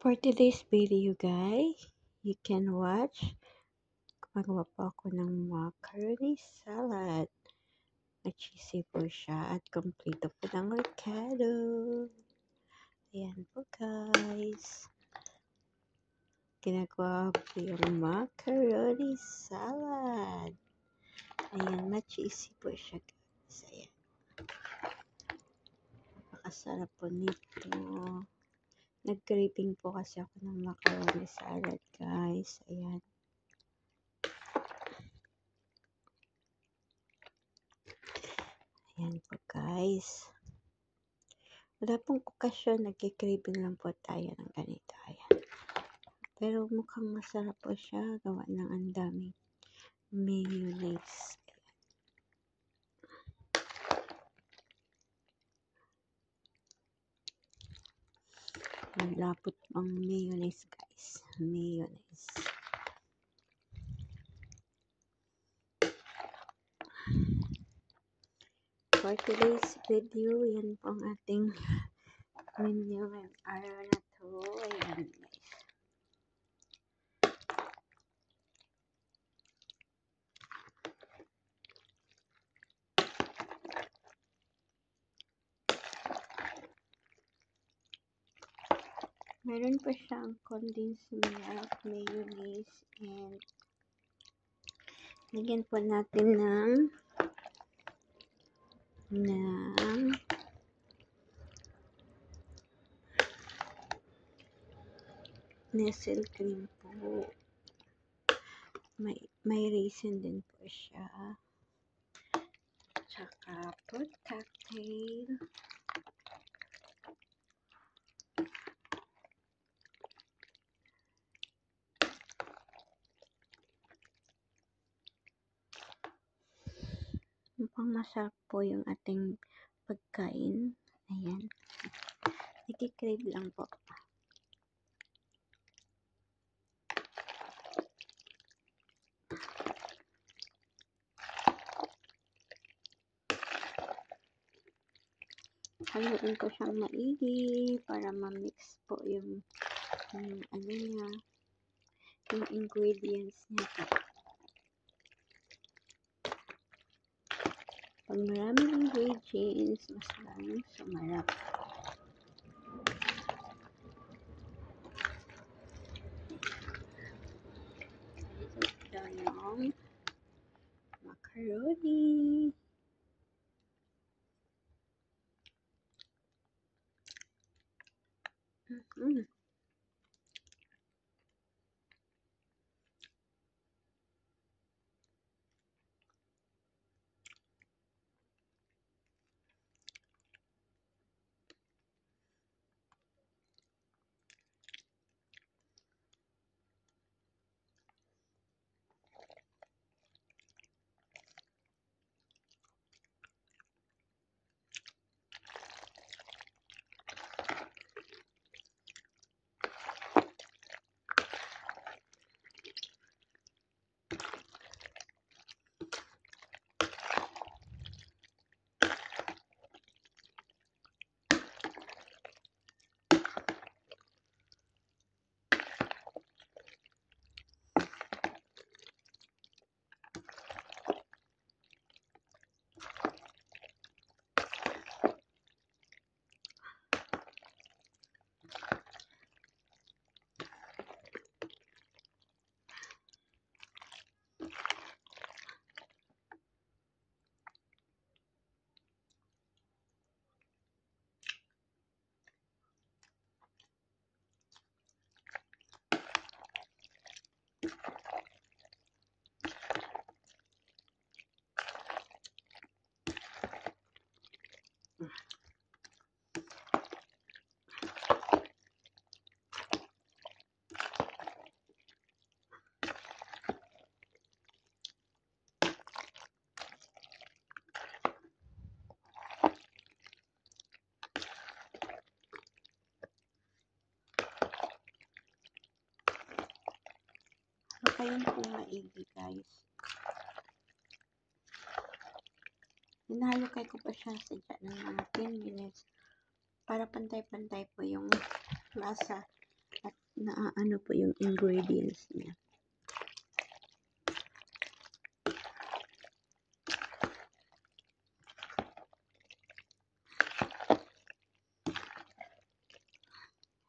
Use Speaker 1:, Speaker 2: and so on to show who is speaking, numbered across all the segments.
Speaker 1: For today's video guys, you can watch. Gumagawa po ako ng macaroni salad. Cheesy po siya at kompleto po ng recado. Ayan po guys. Ginagawa po yung macaroni salad. Ayan, ma-cheesy po siya guys. Ayan. Napakasarap po nito. Nag-craving po kasi ako ng macaroni salad guys. Ayan. Ayan po guys. Wala pong okasyon, nagki-craving lang po tayo ng ganito. Ayan. Pero mukhang masarap po siya. Gawa ng ang daming mayonnaise. Malapot ang mayonnaise guys. Mayonnaise. For today's video, yan po ang ating menu ngayong araw na to. Ayan guys. Meron pa siyang condensed milk, mayonnaise, and lagyan po natin ng Nestle cream po. May raisin din po siya. Tsaka po cocktail. Mukhang masarap po yung ating pagkain. Ayan. Naki-crave lang po. Haluin ko siyang maigi para ma-mix po yung ano niya, yung ingredients niya po. Pag maraming ingredients, mas lalong sumarap. Ito yung macaroni. Kayo po maigi guys. Hinahalo-kay ko pa siya sa dyan ng mga 10 minutes para pantay-pantay po yung lasa at naaano po yung ingredients niya.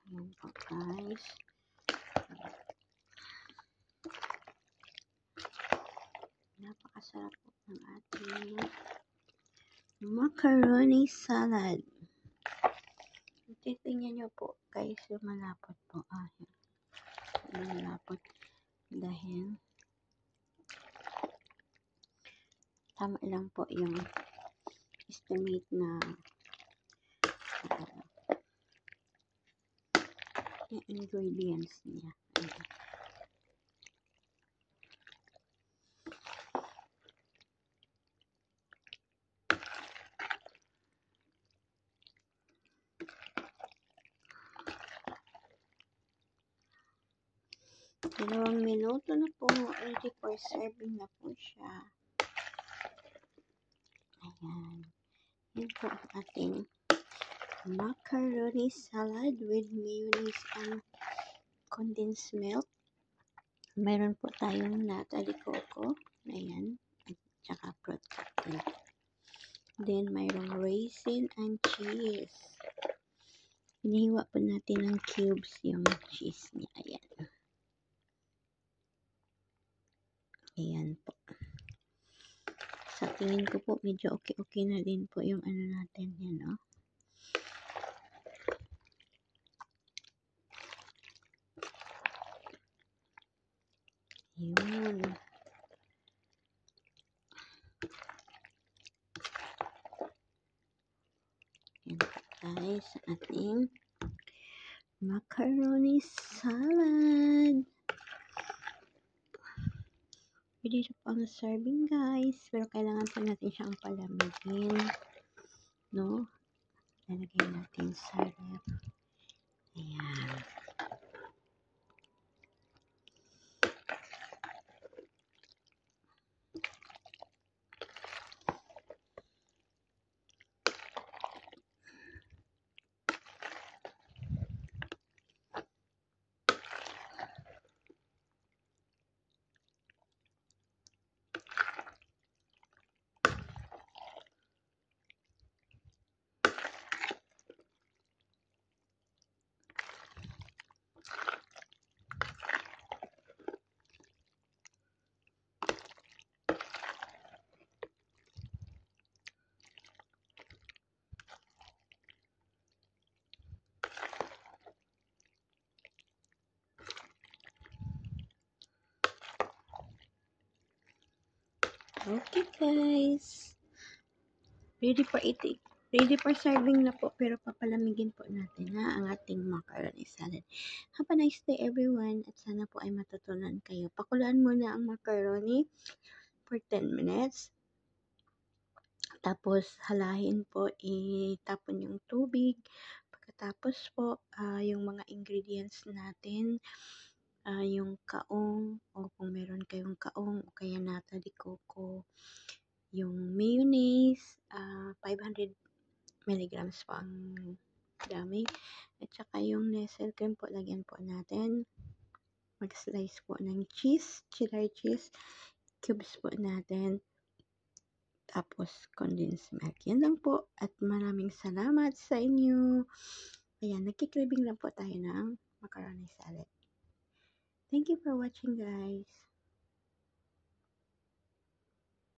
Speaker 1: Ayan po guys. Napakasarap po ng ating macaroni salad. Titingnan nyo po guys, yung malapot po. Malapot. Dahil tama lang po yung estimate na yung ingredients niya. Ayan. Dalawang minuto na po, ready for serving na po siya. Ayan. Yan po ang ating macaroni salad with mayonnaise and condensed milk. Meron po tayong nata de coco. Ayan. At saka fruit cocktail. Then, mayroong raisin and cheese. Hinihiwa po natin ng cubes yung cheese niya. Ayan. Ayan po. Sa tingin ko po, medyo okay na din po yung ano natin. Yan, no? Yun. Yan po guys, ating macaroni salad. Pwede na po ang serving guys. Pero kailangan po natin siyang palamigin. No? Lalagay natin sa ref. Ayan. Okay guys. Ready for eating. Ready for serving na po, pero papalamigin po natin ang ating macaroni salad. Have a nice day everyone, at sana po ay matutunan kayo. Pakuluan muna ang macaroni for 10 minutes. Tapos halahin po, itapon yung tubig. Pagkatapos po, yung mga ingredients natin, yung kaong, o kung meron kayong kaong, o kaya nata de coco, yung mayonnaise, 500 milligrams po ang dami, at saka yung Nestle cream po, lagyan po natin. Mag-slice po ng cheese, cheddar cheese, cubes po natin, tapos condensed milk. Yan lang po, at maraming salamat sa inyo. Ayan, nagkikribing lang po tayo ng macaroni salad. Thank you for watching guys.